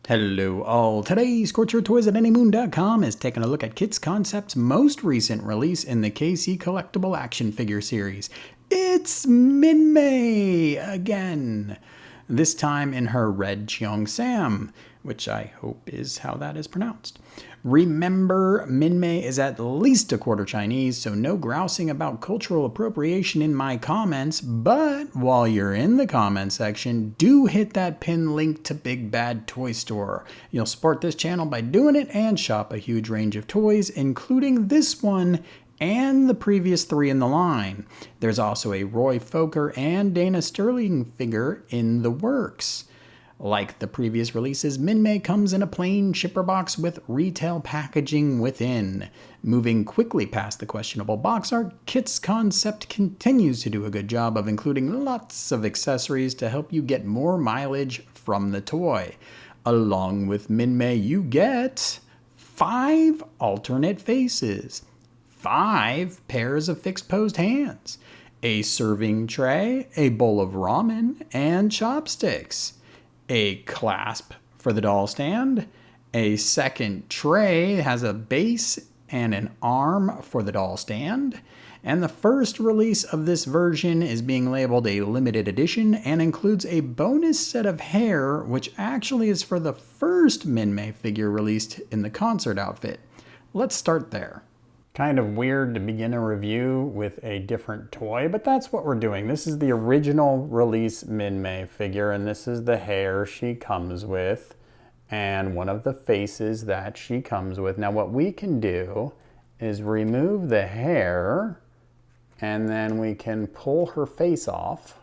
Hello all. Today, ScorcherToys@anymoon.com is taking a look at KitzConcept's most recent release in the KC Collectible action figure series. It's Minmei again. This time in her red Cheongsam, which I hope is how that is pronounced. Remember, Minmei is at least a quarter Chinese, so no grousing about cultural appropriation in my comments, but while you're in the comment section, do hit that pin link to Big Bad Toy Store. You'll support this channel by doing it and shop a huge range of toys, including this one and the previous three in the line. There's also a Roy Fokker and Dana Sterling figure in the works. Like the previous releases, Minmei comes in a plain shipper box with retail packaging within. Moving quickly past the questionable box art, KitzConcept continues to do a good job of including lots of accessories to help you get more mileage from the toy. Along with Minmei, you get 5 alternate faces, 5 pairs of fixed posed hands, a serving tray, a bowl of ramen, and chopsticks, a clasp for the doll stand, a second tray has a base and an arm for the doll stand, and the first release of this version is being labeled a limited edition and includes a bonus set of hair, which actually is for the first Minmei figure released in the concert outfit. Let's start there. Kind of weird to begin a review with a different toy, but that's what we're doing. This is the original release Minmei figure, and this is the hair she comes with and one of the faces that she comes with. Now what we can do is remove the hair and then we can pull her face off,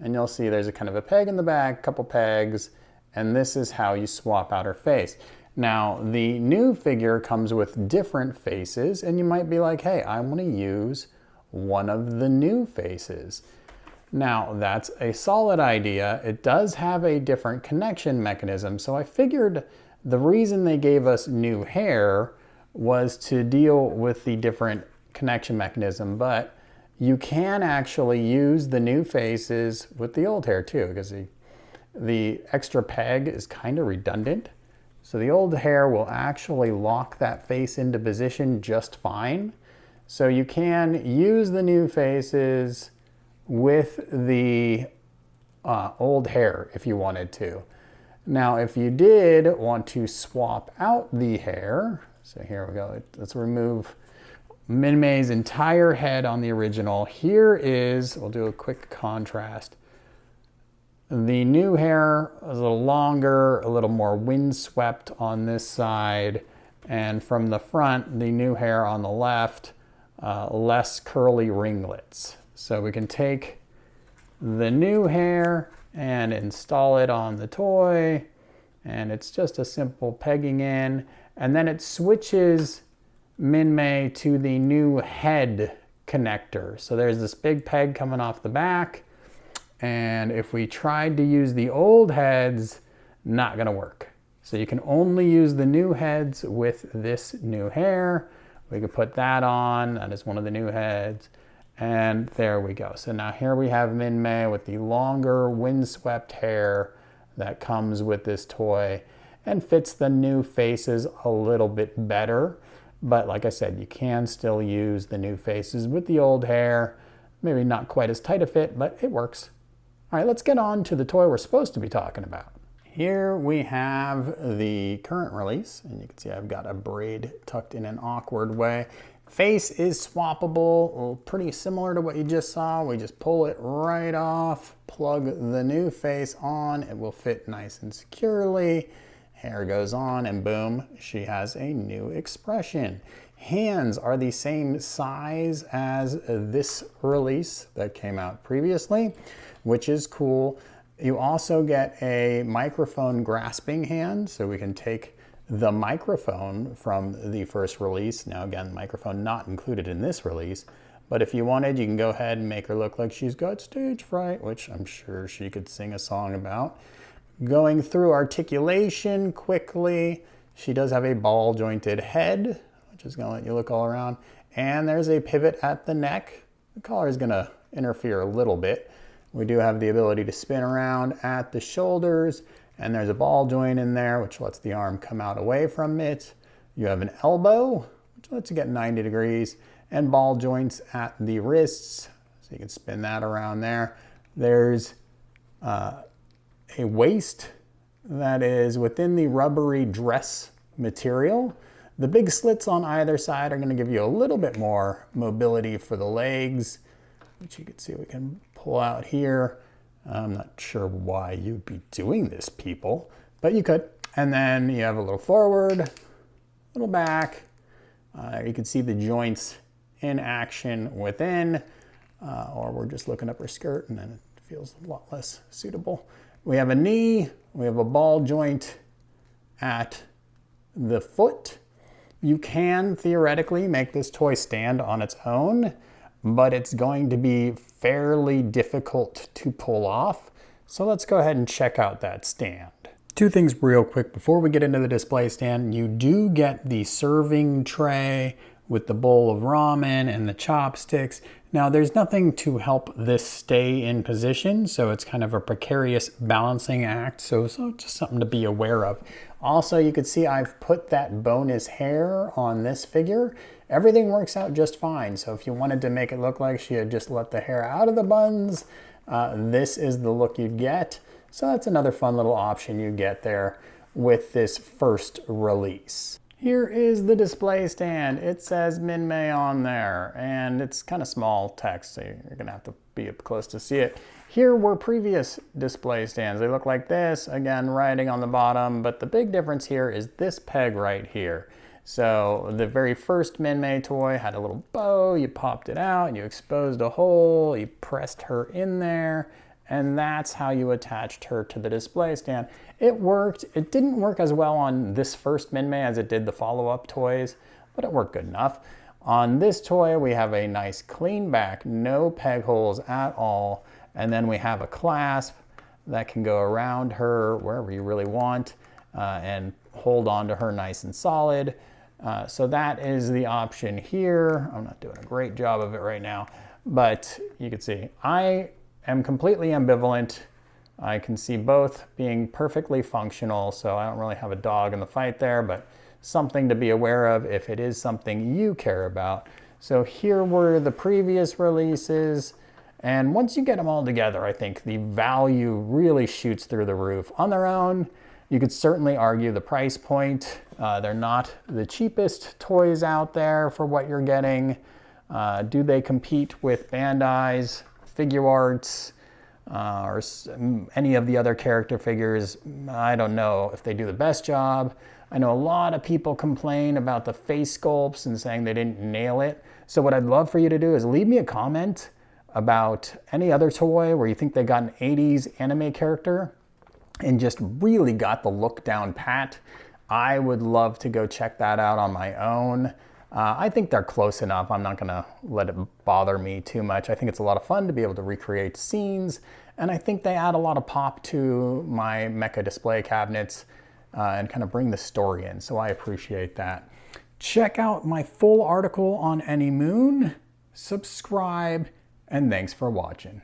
and you'll see there's a kind of a peg in the back, couple pegs, and this is how you swap out her face. Now, the new figure comes with different faces, and you might be like, hey, I want to use one of the new faces. Now, that's a solid idea. It does have a different connection mechanism, so I figured the reason they gave us new hair was to deal with the different connection mechanism, but you can actually use the new faces with the old hair too, because the extra peg is kind of redundant. So the old hair will actually lock that face into position just fine. So you can use the new faces with the old hair if you wanted to. Now, if you did want to swap out the hair, so here we go, let's remove Minmei's entire head on the original. Here is, we'll do a quick contrast. The new hair is a little longer, a little more windswept on this side, and from the front, the new hair on the left, less curly ringlets. So we can take the new hair and install it on the toy, and it's just a simple pegging in, and then it switches Minmei to the new head connector. So there's this big peg coming off the back, and if we tried to use the old heads, not gonna work. So you can only use the new heads with this new hair. We could put that on, that is one of the new heads, and there we go. So now here we have Minmei with the longer windswept hair that comes with this toy and fits the new faces a little bit better. But like I said, you can still use the new faces with the old hair. Maybe not quite as tight a fit, but it works. All right, let's get on to the toy we're supposed to be talking about. Here we have the current release, and you can see I've got a braid tucked in an awkward way. Face is swappable, pretty similar to what you just saw. We just pull it right off, plug the new face on, it will fit nice and securely. Hair goes on, and boom, she has a new expression. Hands are the same size as this release that came out previously, which is cool. You also get a microphone grasping hand, so we can take the microphone from the first release. Now again, the microphone not included in this release, but if you wanted, you can go ahead and make her look like she's got stage fright, which I'm sure she could sing a song about. Going through articulation quickly, she does have a ball jointed head, which is gonna let you look all around. And there's a pivot at the neck. The collar is gonna interfere a little bit. We do have the ability to spin around at the shoulders And there's a ball joint in there, which lets the arm come out away from it. You have an elbow, which lets you get 90 degrees, and ball joints at the wrists, so you can spin that around there. There's a waist that is within the rubbery dress material. The big slits on either side are going to give you a little bit more mobility for the legs, which you can see we can pull out here. I'm not sure why you'd be doing this, people, but you could. And then you have a little forward, little back. You can see the joints in action within, or we're just looking up her skirt and then it feels a lot less suitable. We have a knee, we have a ball joint at the foot. You can theoretically make this toy stand on its own, but it's going to be fairly difficult to pull off. So let's go ahead and check out that stand. Two things real quick before we get into the display stand. You do get the serving tray with the bowl of ramen and the chopsticks. Now there's nothing to help this stay in position, so it's kind of a precarious balancing act, so just something to be aware of. Also, you can see I've put that bonus hair on this figure. Everything works out just fine, so if you wanted to make it look like she had just let the hair out of the buns, this is the look you'd get. So that's another fun little option you get there with this first release. Here is the display stand. It says Minmei on there, and it's kind of small text, so you're gonna have to be up close to see it. Here were previous display stands. They look like this, again, writing on the bottom, but the big difference here is this peg right here. So the very first Minmei toy had a little bow, you popped it out, you exposed a hole, you pressed her in there, and that's how you attached her to the display stand. It worked. It didn't work as well on this first Minmei as it did the follow-up toys, but it worked good enough. On this toy, we have a nice clean back, no peg holes at all, and then we have a clasp that can go around her wherever you really want and hold on to her nice and solid. So that is the option here. I'm not doing a great job of it right now, but you can see I am completely ambivalent. I can see both being perfectly functional, so I don't really have a dog in the fight there, but something to be aware of if it is something you care about. So here were the previous releases, and once you get them all together, I think the value really shoots through the roof. On their own, you could certainly argue the price point. They're not the cheapest toys out there for what you're getting. Do they compete with Bandai's Figure Arts or any of the other character figures? I don't know if they do the best job. I know a lot of people complain about the face sculpts and saying they didn't nail it. So what I'd love for you to do is leave me a comment about any other toy where you think they got an 80s anime character and just really got the look down pat. I would love to go check that out on my own. I think they're close enough. I'm not gonna let it bother me too much. I think it's a lot of fun to be able to recreate scenes, and I think they add a lot of pop to my mecha display cabinets and kind of bring the story in, so I appreciate that. Check out my full article on Anymoon, subscribe, and thanks for watching.